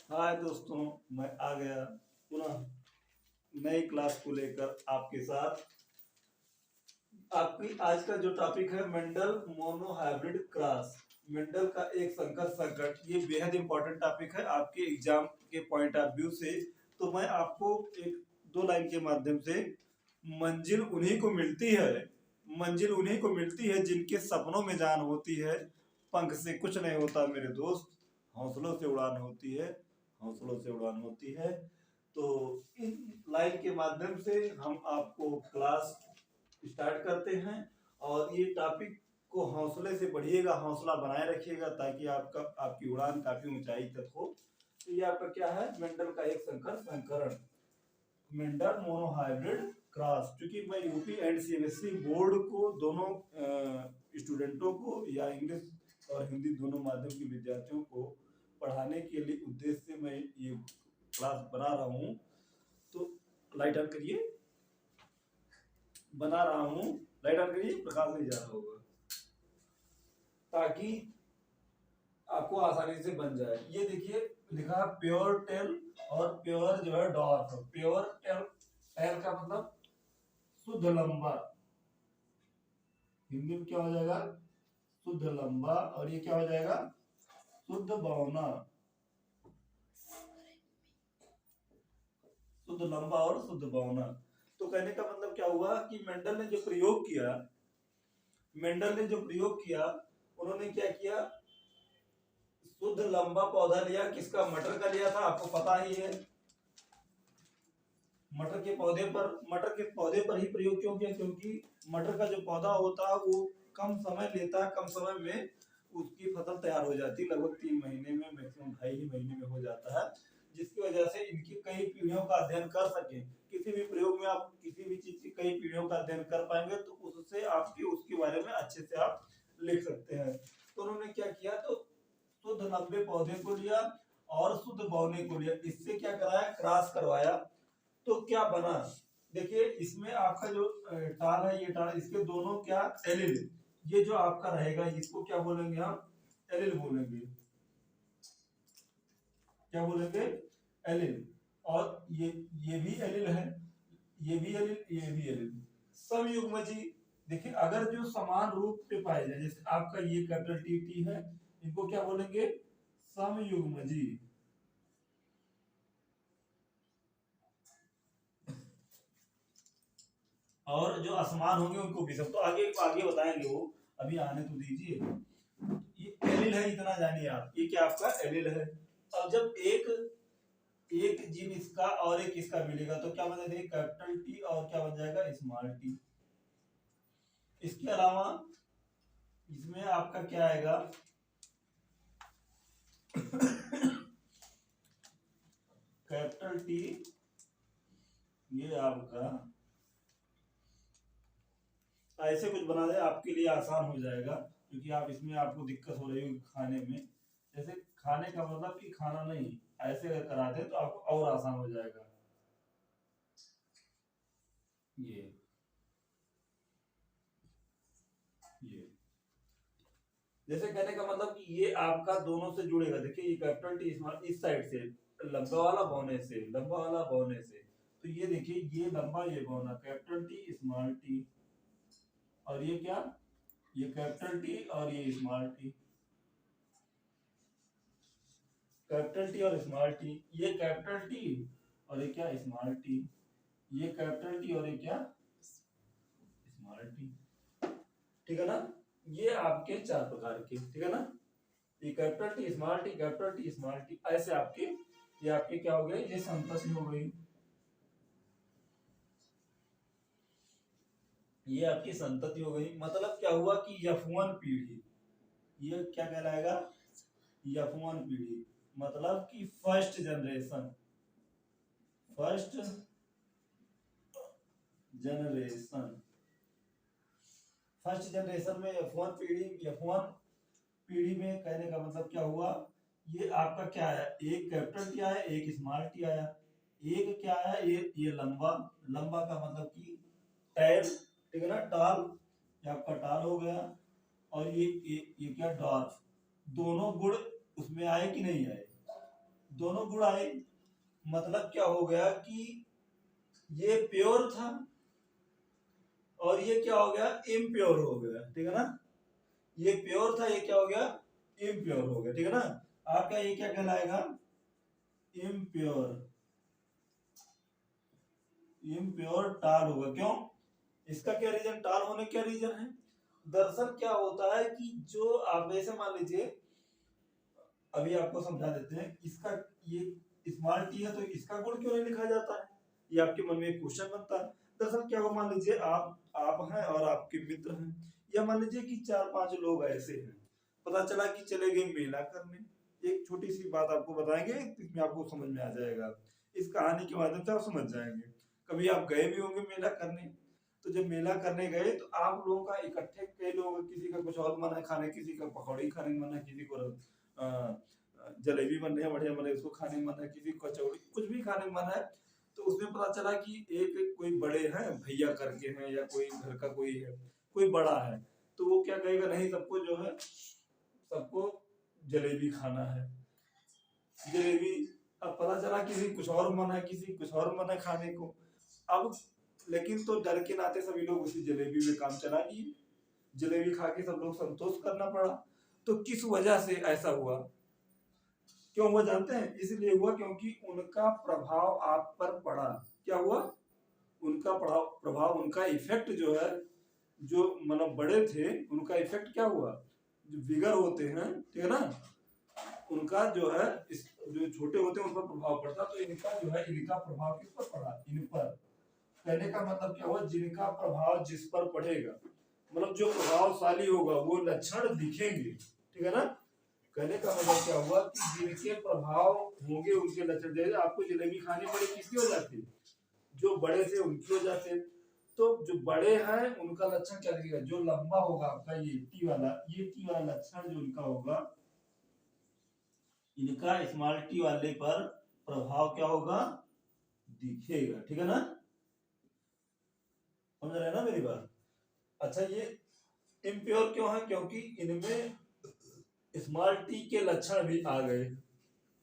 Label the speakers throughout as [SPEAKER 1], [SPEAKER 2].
[SPEAKER 1] हाय दोस्तों, मैं आ गया पुनः नई क्लास को लेकर आपके साथ। आपकी आज का जो टॉपिक है मेंडल मोनोहाइब्रिड क्रॉस। मेंडल का एक संकर संकट, ये बेहद इंपॉर्टेंट टॉपिक है आपके एग्जाम के पॉइंट ऑफ व्यू से। तो मैं आपको एक दो लाइन के माध्यम से मंजिल उन्हीं को मिलती है मंजिल उन्हीं को मिलती है जिनके सपनों में जान होती है। पंख से कुछ नहीं होता मेरे दोस्त, हौसलों से उड़ान होती है, हौसलों से उड़ान होती है। तो इन लाइन के माध्यम से हम आपको क्लास स्टार्ट करते हैं। और ये टॉपिक को हौसले से पढ़िएगा, हौसला बनाए रखिएगा ताकि आपकी उड़ान काफी ऊंचाई तक हो। तो ये आपका क्या है, मेंडल का एक संकर संकरण, मेंडल मोनोहाइब्रिड क्रॉस। क्योंकि मैं यूपी एंड सीबीएसई बोर्ड को दोनों स्टूडेंटों को या इंग्लिश और हिंदी दोनों माध्यम के विद्यार्थियों को पढ़ाने के लिए उद्देश्य से मैं ये क्लास बना रहा हूँ। तो लाइट ऑन करिए, बना रहा हूँ, लाइट ऑन करिए, प्रकाश नहीं जा रहा होगा ताकि आपको आसानी से बन जाए। ये देखिए लिखा प्योर टेल और प्योर जो है डॉर्फ। प्योर टेल, टेल का मतलब शुद्ध लंबा, हिंदी में क्या हो जाएगा, शुद्ध लंबा। और ये क्या हो जाएगा, शुद्ध बौना। शुद्ध लंबा और शुद्ध बौना। तो कहने का मतलब क्या हुआ कि मेंडल ने जो प्रयोग किया, उन्होंने क्या किया, शुद्ध लंबा पौधा लिया। किसका, मटर का लिया था, आपको पता ही है। मटर के पौधे पर ही प्रयोग क्यों किया, क्योंकि मटर का जो पौधा होता है वो कम समय लेता है, कम समय में उसकी फसल तैयार हो जाती है, लगभग 3 महीने में, मैक्सिमम 2.5 महीने में हो जाता है। जिसकी वजह से इनकी कई पीढ़ियों का अध्ययन कर सके। किसी भी प्रयोग में आप किसी भी चीज की कई पीढ़ियों का अध्ययन कर पाएंगे तो उससे आपकी उसके बारे में अच्छे से आप लिख सकते हैं। तो उन्होंने क्या किया, तो शुद्ध लंबे पौधे को लिया और शुद्ध बौने को लिया, इससे क्या कराया, क्रॉस करवाया। तो क्या बना, देखिए इसमें आपका जो टाल है, ये टाल, इसके दोनों क्या, एलिल, ये जो आपका रहेगा इसको क्या बोलेंगे हम, एलिल बोलेंगे। क्या बोलेंगे, एलिल। और ये भी एलिल है, ये भी एलिल, ये भी एलिल। समयुग्मजी, देखिए अगर जो समान रूप पे पाए जाए, जैसे आपका ये कैपिटल टी टी है, इनको क्या बोलेंगे, समयुग्मजी। और जो असमान होंगे उनको भी सब, तो आगे आगे बताएंगे वो, अभी आने तो दीजिए। ये एलिल है, इतना जानिए आप, ये क्या आपका एलिल है। अब जब एक जीन इसका और एक इसका मिलेगा तो क्या बन जाएगा, कैपिटल टी और क्या बन जाएगा, स्मॉल टी। इसके अलावा इसमें आपका क्या आएगा, कैपिटल टी, ये आपका ऐसे कुछ बना दे, आपके लिए आसान हो जाएगा। क्योंकि आप इसमें आपको दिक्कत हो रही होगी खाने में, जैसे खाने का मतलब कि खाना नहीं, ऐसे अगर करा दे तो आपको और आसान हो जाएगा। ये जैसे कहने का मतलब कि ये आपका दोनों से जुड़ेगा। देखिए ये कैपिटल टी स्मॉल, इस साइड से लंबा वाला बौने से, लंबा वाला बौने से, तो ये देखिए ये लंबा, ये बौना, कैपिटल टी स्मॉल टी। और ये क्या, ये कैपिटल टी और ये स्मॉल टी, कैपिटल टी और स्मॉल टी। ये कैपिटल टी और ये क्या, स्मॉल टी। ये कैपिटल टी और ये क्या, स्मॉल टी। ठीक है ना, ये आपके 4 प्रकार के, ठीक है ना। ये capital T small T, capital T small T, ऐसे आपके, ये आपके क्या हो गए, ये संतति हो गई। ये आपकी संतति हो गई। मतलब क्या हुआ कि F1 पीढ़ी, ये क्या कहलाएगा, F1 पीढ़ी, मतलब कि first generation, first generation, first generation में F1 पीढ़ी, F1 पीढ़ी में कहने का मतलब क्या हुआ, ये आपका क्या है, एक कैपिटल टी आया, एक स्मॉल टी आया, एक क्या आया, ये लंबा, लंबा का मतलब कि टैल, ठीक है ना, टाल, ये आपका टाल हो गया। और ये क्या, डॉर्फ। दोनों गुण उसमें आए कि नहीं आए, दोनों गुण आए, मतलब क्या हो गया कि ये प्योर था और ये क्या हो गया, इम्प्योर हो गया, ठीक है ना। ये प्योर था, ये क्या हो गया, इम्प्योर हो गया, ठीक है ना। आपका ये क्या कहलाएगा, इम्प्योर, इम्प्योर टाल होगा। क्यों, इसका क्या रीजन, टाल होने क्या रीजन है। दरअसल क्या होता है कि जो आप ऐसे मान लीजिए, अभी आपको समझा देते हैं, इसका ये स्मॉल टी है तो इसका गुण क्यों नहीं लिखा जाता है, ये आपके मन में एक क्वेश्चन बनता है। दरअसल क्या हुआ, मान लीजिए आप हैं और आपके मित्र हैं, या मान लीजिए कि 4-5 लोग ऐसे हैं, पता चला कि चले गए मेला करने। एक छोटी सी बात आपको बताएंगे, इसमें आपको समझ में आ जाएगा, इस कहानी के माध्यम से आप समझ जाएंगे। कभी आप गए भी होंगे मेला करने, तो जब मेला करने गए तो आप लोगों का इकट्ठे, कई लोग, किसी का कुछ और मन है खाने, किसी का पकौड़ी खाने का मन है, किसी को जलेबी बन रही है बढ़िया बने उसको खाने का मन है, किसी को कचौड़ी, कुछ भी खाने का मन है। तो उसमें पता चला कि एक कोई बड़े हैं, भैया करके हैं, या कोई घर का कोई है, कोई बड़ा है, तो वो क्या कहेगा, नहीं सबको जो है, सबको जलेबी खाना है, जलेबी। अब पता चला किसी कुछ और मन है, किसी कुछ और मन है खाने को। अब लेकिन तो डर के नाते सभी लोग उसी जलेबी में काम चला लिए, जलेबी खा के सब लोग संतोष करना पड़ा। तो किस वजह से ऐसा हुआ, क्यों हुआ जानते हैं, इसलिए हुआ क्योंकि उनका प्रभाव आप पर पड़ा। क्या हुआ, उनका प्रभाव, उनका इफेक्ट जो है, जो मतलब बड़े थे उनका इफेक्ट क्या हुआ, जो बिगर होते हैं, ठीक है ना, उनका जो है, जो छोटे होते हैं उन पर प्रभाव पड़ता। तो इनका जो है, इनका प्रभाव किस पर पड़ा, इन पर। कहने का मतलब क्या हुआ, जिनका प्रभाव जिस पर पड़ेगा, मतलब जो प्रभावशाली होगा वो लक्षण दिखेंगे, ठीक है ना। कहने का मतलब क्या हुआ कि जिनके प्रभाव होंगे उनके लक्षण, जैसे आपको जलेबी खानी पड़ी किसकी वजह से, जो बड़े थे उनकी वजह से। तो जो बड़े हैं उनका लक्षण क्या दिखेगा, जो लंबा होगा आपका, ये टी वाला लक्षण जो उनका होगा, इनका स्मॉल टी वाले पर प्रभाव क्या होगा, दिखेगा, ठीक है ना। समझ रहे हैं ना मेरी बात। अच्छा, ये इम्प्योर क्यों है, क्योंकि इनमें स्मॉल टी के लक्षण भी आ गए।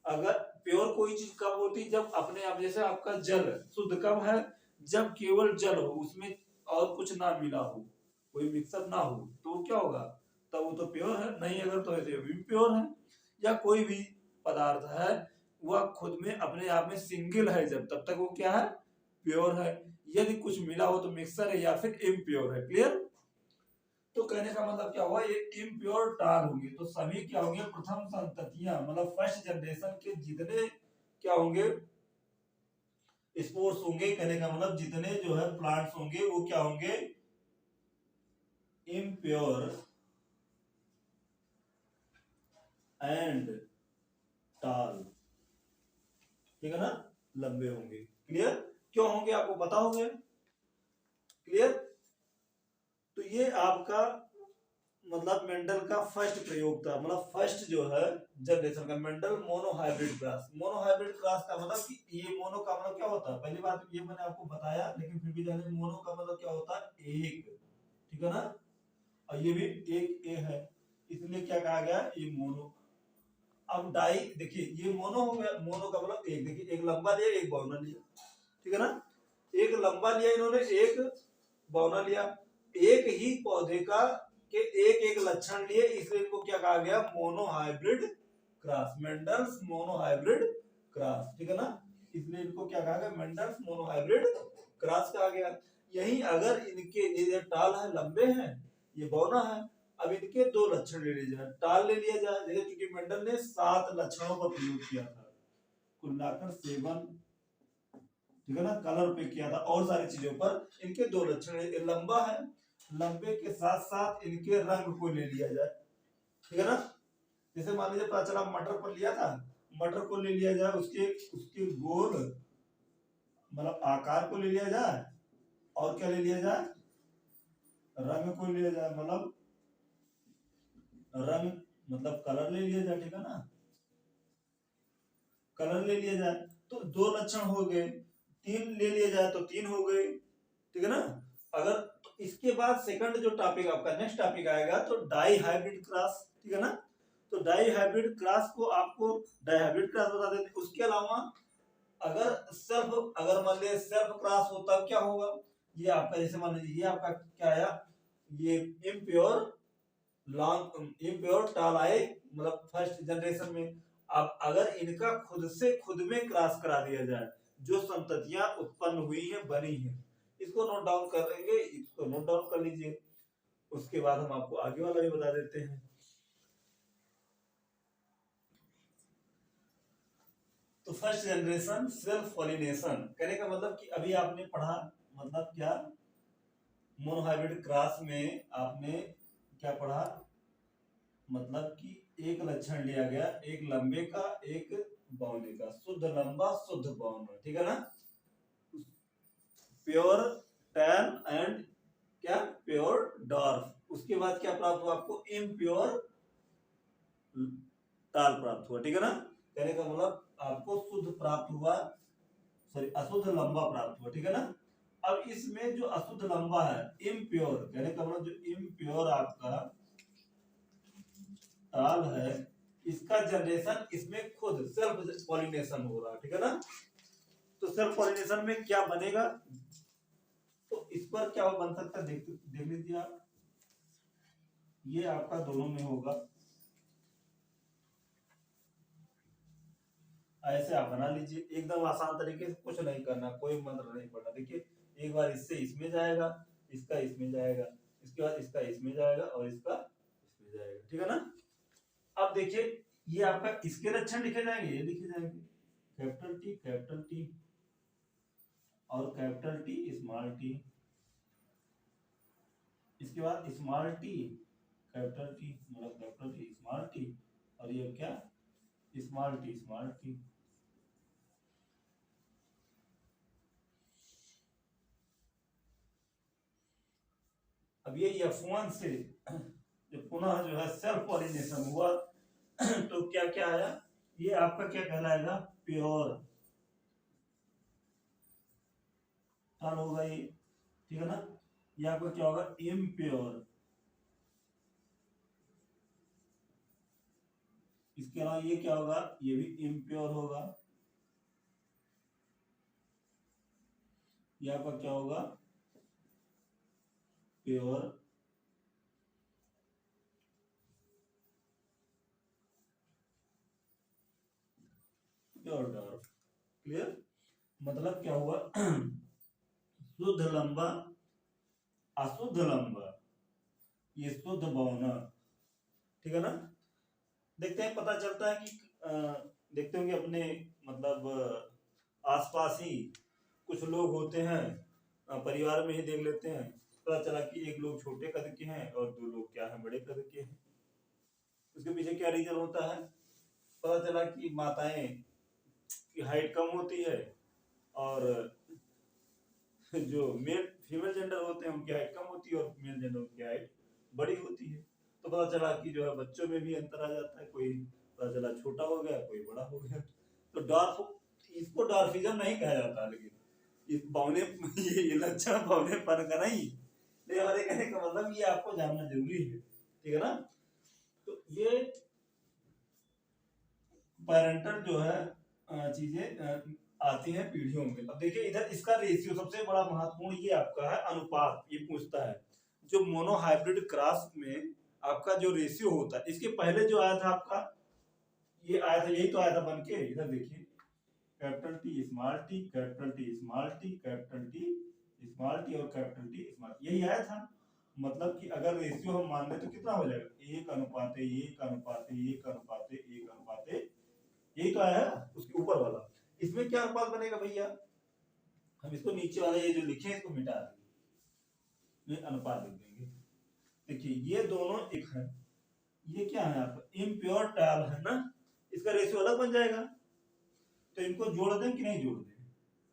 [SPEAKER 1] अगर प्योर कोई चीज कब होती, जब अपने आप, जैसे आपका जल शुद्ध कब है, जब केवल जल हो, उसमें और कुछ ना मिला हो, कोई मिक्सर ना हो, तो क्या होगा, तब वो तो प्योर है। नहीं अगर तो ऐसे भी प्योर है। या कोई भी पदार्थ है, वह खुद में अपने आप में सिंगल है, जब तब तक वो क्या है, प्योर है। यदि कुछ मिला हो तो मिक्सर है या फिर इम्प्योर है। क्लियर। तो कहने का मतलब क्या हुआ, ये इम्प्योर टाल होंगे, तो सभी क्या होंगे, प्रथम संततियां, मतलब फर्स्ट जनरेशन के जितने क्या होंगे, स्पोर्ट्स होंगे। कहने का मतलब जितने जो है प्लांट्स होंगे वो क्या होंगे, इम्प्योर एंड टाल, ठीक है ना, लंबे होंगे। क्लियर। क्यों होंगे आपको पता होंगे। क्लियर। तो ये आपका मतलब मेंडल का फर्स्ट प्रयोग था, मतलब फर्स्ट जो है जनरेशन का Mendel monohybrid cross. Monohybrid cross का मतलब कि ये मोनो का मतलब क्या होता है, पहली बात ये मैंने आपको बताया, लेकिन फिर भी जाने, मोनो का मतलब क्या होता है, एक, ठीक है ना, और ये भी एक ए है, इसलिए क्या कहा गया, ये मोनो। अब डाई देखिए, ये मोनो हो गया, मोनो का मतलब एक, देखिए एक लंबा लिया एक बौना लिया, ठीक है ना, एक लंबा लिया इन्होंने, एक बौना लिया, एक ही पौधे का के एक एक लक्षण लिए, इसलिए इनको क्या कहा गया, monohybrid cross, Mendel's monohybrid cross, ठीक है ना, इसलिए इनको क्या कहा गया, मेंडल्स मोनोहाइब्रिड क्रॉस कहा गया। यही अगर इनके ये टाल है, लंबे हैं, ये बौना है, अब इनके दो लक्षण ले लीजिए, टाल ले लिया जाए, जैसे क्योंकि मेंडल ने 7 लक्षणों पर प्रयोग किया था, कुल मिलाकर 7, ठीक है ना, कलर पे किया था और सारी चीजों पर। इनके दो लक्षण, लंबा है, लंबे के साथ साथ इनके रंग को ले लिया जाए, ठीक है ना। जैसे मान लीजिए पता चला मटर पर लिया था, मटर को ले लिया जाए, उसके उसके गोल मतलब आकार को ले लिया जाए, और क्या ले लिया जाए, रंग को ले लिया जाए, मतलब रंग मतलब कलर ले लिया जाए, ठीक है ना, कलर ले लिया जाए, तो 2 लक्षण हो गए। 3 ले लिया जाए तो 3 हो गए, ठीक है ना। अगर तो इसके बाद सेकंड जो टॉपिक आपका नेक्स्ट टॉपिक आएगा, तो डाई हाइब्रिड क्रॉस, ठीक है ना। तो डाई हाइब्रिड क्रॉस को आपको डाई हाइब्रिड क्रॉस बता देते हैं। उसके अलावा अगर मान लीजिए सेल्फ क्रॉस होता क्या होगा, ये आपका जैसे मान लीजिए ये आपका क्या आया, ये इम्प्योर टाल आए मतलब फर्स्ट जनरेशन में। अब अगर इनका खुद से खुद में क्रॉस करा दिया जाए, जो संततियां उत्पन्न हुई हैं बनी हैं, इसको नोट डाउन करेंगे, इसको नोट डाउन कर लीजिए। उसके बाद हम आपको आगे वाला भी बता देते हैं। तो फर्स्ट जनरेशन सेल्फ पॉलिनेशन कहने का मतलब कि अभी आपने पढ़ा, मतलब क्या, मोनोहाइब्रिड क्रॉस में आपने क्या पढ़ा, मतलब कि एक लक्षण लिया गया, एक लंबे का एक बौने का, शुद्ध लंबा शुद्ध बौना, ठीक है ना। प्योर टैन एंड क्या, प्योर डॉर्फ। उसके बाद क्या प्राप्त हुआ आपको, इम्प्योर टाल प्राप्त हुआ, ठीक है ना। कहने का मतलब आपको शुद्ध प्राप्त हुआ, सॉरी अशुद्ध लंबा प्राप्त हुआ, ठीक है ना। अब इसमें जो अशुद्ध लंबा है इम्प्योर, कहने का मतलब जो इम्प्योर आपका टाल है, इसका जनरेशन इसमें खुद सेल्फ पॉलिनेशन हो रहा है, ठीक है ना। तो सेल्फ पॉलिनेशन में क्या बनेगा, तो इस पर क्या बन सकता है, देख लीजिए आप, ये आपका दोनों में होगा, ऐसे आप बना लीजिए, एकदम आसान तरीके से, कुछ नहीं करना, कोई मंत्र नहीं पढ़ना। देखिए एक बार इससे इसमें जाएगा, इसका इसमें जाएगा, इसके बाद इसका इसमें जाएगा और इसका इसमें जाएगा, ठीक है ना। अब देखिए ये आपका इसके लक्षण लिखे जाएंगे, ये लिखे जाएंगे कैपिटल टी और कैपिटल टी स्मॉल टी, इसके बाद स्मॉल टी कैपिटल टी, मतलब कैपिटल टी स्मॉल टी, और ये क्या, स्मॉल टी। अब ये F1 से जो पुनः जो है सेल्फ पॉलिनेशन हुआ तो क्या क्या आया, ये आपका क्या कहलाएगा, प्योर टाल होगा ये, ठीक है ना। ये आपका क्या होगा, इम्प्योर। इसके अलावा ये क्या होगा, ये भी इम्प्योर होगा। ये आपका क्या होगा, प्योर। Pure dark, clear. मतलब क्या हुआ शुद्ध लंबा अशुद्ध लंबा, ये शुद्ध बौना, ठीक है ना। देखते हैं, पता चलता है कि देखते होंगे अपने मतलब आसपास ही कुछ लोग होते हैं, परिवार में ही देख लेते हैं, पता चला कि एक लोग छोटे कद के हैं और दो लोग क्या हैं, बड़े कद के हैं। उसके पीछे क्या रीजन होता है, पता चला कि माताएं की हाइट कम होती है और जो मेल फीमेल जेंडर होते हैं उनकी हाइट कम होती है और मेल जेंडर की हाइट बड़ी होती है। तो पता चला कि जो है बच्चों में भी अंतर आ जाता है, कोई पता चला छोटा हो गया, कोई बड़ा हो गया। तो डॉर्फ, इसको डॉर्फिज्म नहीं कहा जाता, लेकिन इस बौने ये लक्षण बौनेपन का नहीं, लेकिन हमारे कहने का मतलब ये आपको जानना जरूरी है, ठीक है ना। तो ये पेरेंटल जो है चीजें आती हैं पीढ़ियों में। अब देखिए इधर इसका रेशियो सबसे बड़ा महत्वपूर्ण ये आपका है अनुपात, ये पूछता है जो मोनोहाइब्रिड क्रॉस में आपका जो रेशियो होता है। इसके पहले जो आया था आपका, ये आया था, यही तो आया था बन के, इधर देखिए capital T small T, capital T small T, capital T small T और कैपिटल टी स्मॉल, यही आया था। मतलब कि अगर रेशियो हम मान लें तो कितना हो जाएगा, एक अनुपात एक अनुपात एक अनुपात एक अनुपात, यही तो आया है उसके ऊपर वाला। इसमें क्या अनुपात बनेगा भैया, हम इसको नीचे वाला ये जो लिखे हैं इसको मिटा देंगे, ये अनुपात लिख देंगे। देखिए ये दोनों एक है, ये क्या है आपका इम्प्योर टाल है ना, इसका रेशियो अलग बन जाएगा। तो इनको जोड़ दें कि नहीं जोड़ दें,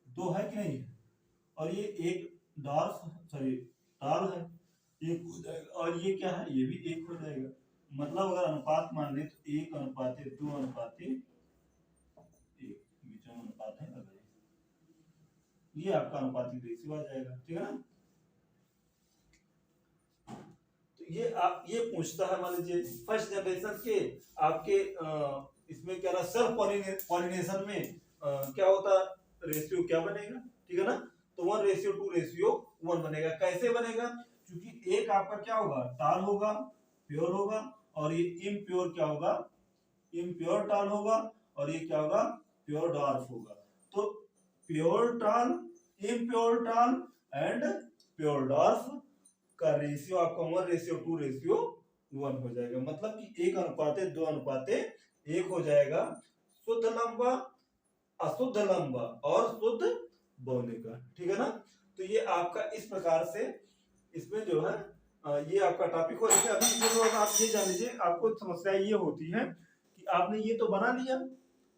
[SPEAKER 1] दो है कि नहीं है, और ये एक डॉर्फ सॉरी टाल है, एक हो जाएगा, और ये क्या है, ये भी एक हो जाएगा। मतलब अगर अनुपात मान ले तो एक अनुपात दो अनुपात अनुपात है, ये आपका अनुपातिक रेशियो आ जाएगा, ठीक है ना। तो ये पूछता है, मान लीजिए फर्स्ट जनरेशन के आपके इसमें क्या ना सेल्फ पॉलिनेशन में क्या होता, रेशियो क्या बनेगा, ठीक है ना। तो 1:2:1 बनेगा। कैसे बनेगा, क्योंकि एक आपका क्या होगा, टाल होगा, प्योर होगा, और ये इम्प्योर क्या होगा, इम्प्योर टाल होगा, और ये क्या होगा, प्योर डॉर्फ होगा। तो प्योर टाल, इम्प्योर टाल एंड प्योर डॉर्फ का रेशियो आपका 1:2:1 हो जाएगा। मतलब कि 1:2:1 हो जाएगा शुद्ध लंबा, अशुद्ध लंबा और शुद्ध बौने का, ठीक है ना। तो ये आपका इस प्रकार से इसमें जो है ये आपका टॉपिक हो। देखिए अभी इसमें आप ये जान लीजिए, आपको समस्या ये होती है कि आपने ये तो बना लिया,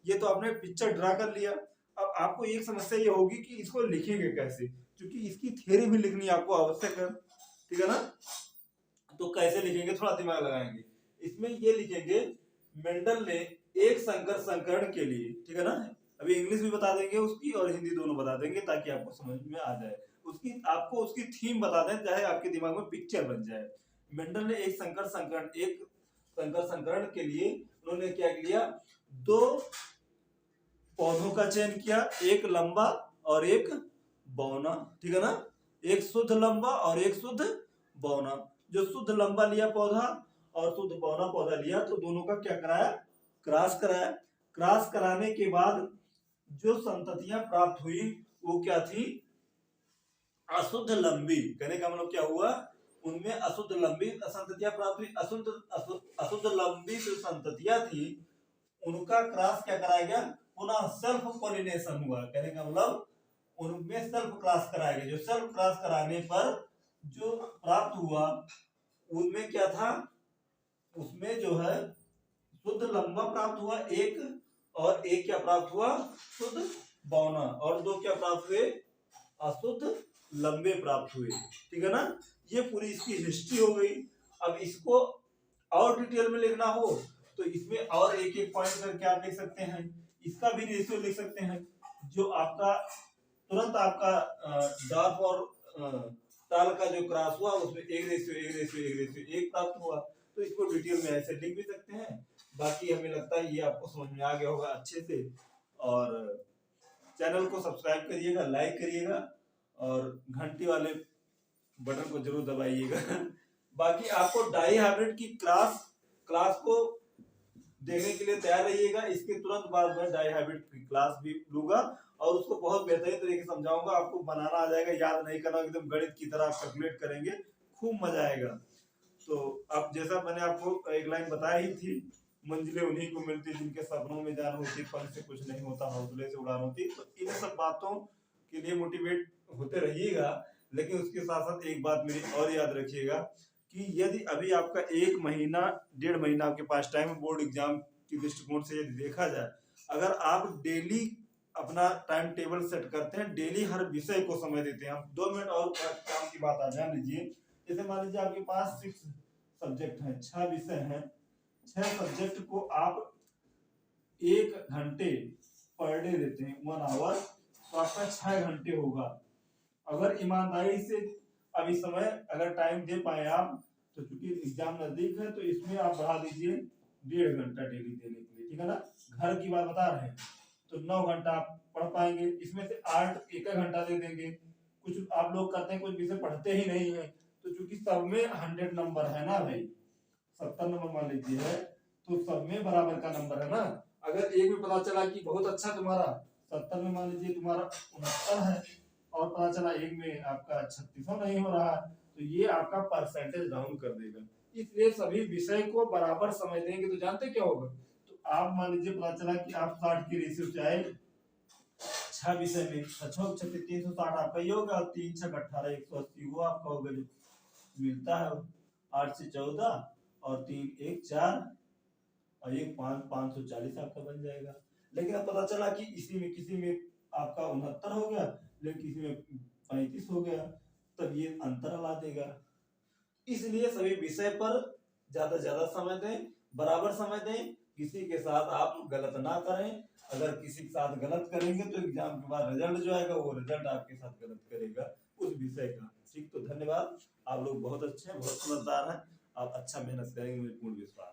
[SPEAKER 1] ये तो आपने पिक्चर ड्रा कर लिया, अब आपको एक समस्या ये होगी कि इसको लिखेंगे कैसे, क्योंकि इसकी थ्योरी भी लिखनी आपको आवश्यक है, ठीक है ना। तो कैसे लिखेंगे, थोड़ा दिमाग लगाएंगे। इसमें ये लिखेंगे, मेंडल ने एक संकर संकरण के लिए, ठीक है ना, अभी इंग्लिश भी बता देंगे उसकी और हिंदी दोनों बता देंगे ताकि आपको समझ में आ जाए। उसकी आपको उसकी थीम बता दें, चाहे आपके दिमाग में पिक्चर बन जाए। मेंडल ने एक संकर संकरण के लिए उन्होंने क्या किया, दो पौधों का चयन किया, एक लंबा और एक बौना, ठीक है ना। एक शुद्ध लंबा और एक शुद्ध बौना। जो शुद्ध लंबा लिया पौधा और शुद्ध बौना पौधा लिया, तो दोनों का क्या कराया, क्रॉस कराया। क्रॉस कराने के बाद जो संततियां प्राप्त हुई वो क्या थी, अशुद्ध लंबी। कहने का मतलब क्या हुआ, उनमें अशुद्ध लंबी संततियां प्राप्त हुई। अशुद्ध लंबी जो संततियां थी उनका क्रॉस क्या कराया गया, पुनः सेल्फ पॉलिनेशन हुआ। कहने का मतलब उनमें सेल्फ क्रॉस कराया गया। जो सेल्फ क्रॉस कराने पर जो प्राप्त हुआ उनमें क्या था, उसमें जो है शुद्ध लंबा प्राप्त हुआ एक, और एक क्या प्राप्त हुआ, शुद्ध बौना, और दो क्या प्राप्त हुए, अशुद्ध लंबे प्राप्त हुए, ठीक है ना। ये पूरी इसकी हिस्ट्री हो गई। अब इसको और डिटेल में लिखना हो तो इसमें और एक एक पॉइंट करके आप लिख सकते हैं। इसका भी रेशियो लिख सकते हैं, जो आपका तुरंत आपका डार्फ और ताल का जो क्रॉस हुआ उसमें 1:1 प्राप्त हुआ। तो इसको डिटेल में ऐसे लिख भी सकते हैं। बाकी हमें लगता है ये आपको समझ में आ गया होगा अच्छे से। और चैनल को सब्सक्राइब करिएगा, लाइक करिएगा और घंटी वाले बटन को जरूर दबाइएगा। बाकी आपको डाई हाइब्रिड की क्लास को देखने के लिए तैयार रहिएगा। इसके तुरंत बाद मैं डाई हाइब्रिड की क्लास भी लूंगा और उसको बहुत बेहतरीन तरीके से समझाऊंगा। आपको बनाना आ जाएगा, याद नहीं करना, एकदम गणित की तरह आप कैलकुलेट करेंगे, खूब मजा आएगा। तो अब जैसा मैंने आपको एक लाइन बताई ही थी, मंजिलें उन्हीं को मिलती जिनके सपनों में जान होती, फल से कुछ नहीं होता, हौसले से उड़ान होती। तो इन सब बातों के लिए मोटिवेट होते रहिएगा। लेकिन उसके साथ साथ एक बात मेरी और याद रखिएगा कि यदि अभी आपका 1 महीना 1.5 महीना आपके पास टाइम है, बोर्ड एग्जाम की दृष्टिकोण से यदि देखा जाए, अगर आप डेली अपना टाइम टेबल सेट करते हैं, डेली हर विषय को समय देते हैं। हम 2 मिनट और काम की बात आ जान लीजिए। जैसे मान लीजिए आपके पास 6 सब्जेक्ट हैं, 6 विषय हैं, 6 सब्जेक्ट को आप 1 घंटे पर डे देते हैं, 1 आवर, तो आपका 6 घंटे होगा। अगर ईमानदारी से अभी समय अगर टाइम दे पाए आप, तो चूंकि एग्जाम नजदीक है तो इसमें आप बढ़ा दीजिए 1.5 घंटा डेली देने के लिए, ठीक है ना। घर की बात बता रहे हैं तो 9 घंटा आप पढ़ पाएंगे, इसमें से 8 1 घंटा दे देंगे। कुछ आप लोग करते हैं, कुछ विषय पढ़ते ही नहीं है, तो चूंकि सब में 100 नंबर है ना भाई, 70 नंबर मान लीजिए है, तो सब में बराबर का नंबर है ना। अगर एक में पता चला कि बहुत अच्छा तुम्हारा 70 में मान लीजिए तुम्हारा 69 है, और पता चला एक में आपका 3600 नहीं हो रहा, तो ये आपका परसेंटेज डाउन कर देगा। इसलिए सभी विषय को बराबर समय देंगे तो जानते क्या होगा। तो आप मान लीजिए पता चला कि आप 60 की रेशियो से आए 6 विषय में, 360 आपका ये होगा, 3 6 18 180 वो आपका होगा जो मिलता है। 8 से 14 और 3 1 4 और 1 5 540 आपका बन जाएगा। लेकिन अब पता चला कि इसी में किसी में आपका 69 हो गया, लेकिन किसी में 35 हो गया, तब ये अंतर ला देगा। इसलिए सभी विषय पर ज्यादा से ज्यादा समय दें, बराबर समय दें, किसी के साथ आप गलत ना करें। अगर किसी के साथ गलत करेंगे तो एग्जाम के बाद रिजल्ट जो आएगा वो रिजल्ट आपके साथ गलत करेगा उस विषय का। ठीक, तो धन्यवाद, आप लोग बहुत अच्छे हैं, बहुत समझदार हैं। आप अच्छा मेहनत करेंगे, मुझे पूर्ण विश्वास है।